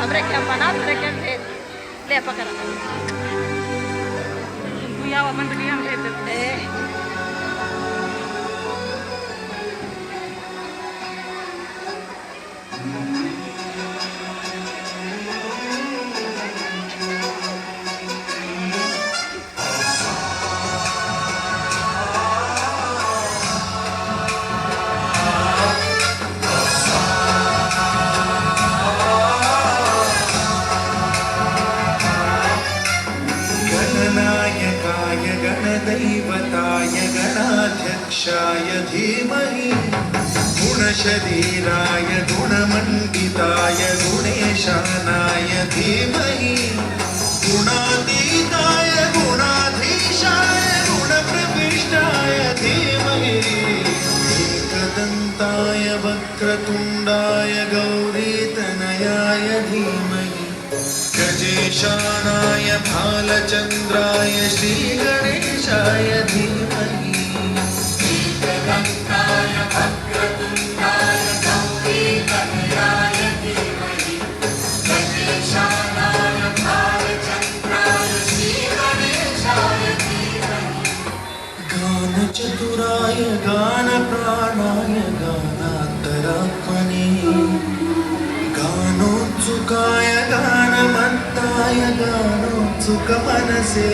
manaat mereka vet lepa kara buya wa man bidiyam vet दैवताय गणाध्यक्षाय धीमहि गुणशरीराय गुणमण्डिताय गुणेशानाय धीमहि गुणातीताय गुणाधीशाय गुणप्रविष्टाय धीमहि एकदन्ताय वक्रतुण्डाय गौरीतनयाय धीमहि गजेशानाय भालचन्द्राय श्रीगणेशाय धीमहि एकदन्ताय वक्रतुण्डाय गौरीतनयाय धीमहि गजेशानाय भालचन्द्राय श्रीगणेशाय धीमहि गानचतुराय गानप्राणाय गानान्तरात्मने गानोत्सुकाय गानमत्ताय गानोत्सुकमनसे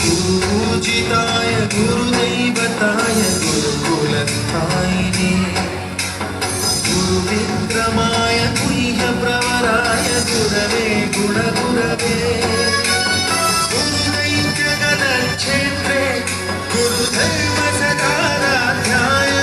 गुरुपूजिताय गुरुदैवताय गुरुकुलस्थायिने गुरुविक्रमाय गुह्यप्रवराय गुरवे गुणगुरवे गुरुदैत्यगणक्षेत्रे गुरुधर्मसदाराध्याय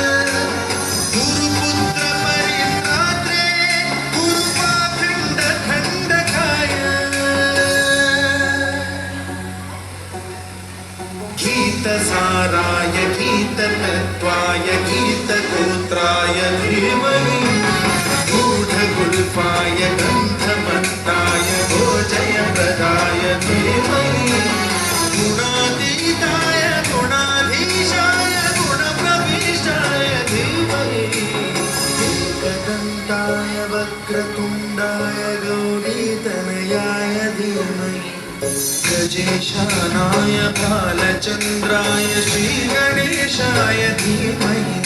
गीतसाराय गीततत्त्वाय गीतगोत्राय धीमहि गूढगुल्फाय गन्धमत्ताय भोजयप्रदाय धीमहि गुणातीताय गुणाधीशाय गुणप्रविष्टाय धीमहि एकदन्ताय वक्रतुण्डाय गौरीतनयाय धीमहि गजेशानाय भालचन्द्राय श्रीगणेशाय धीमहि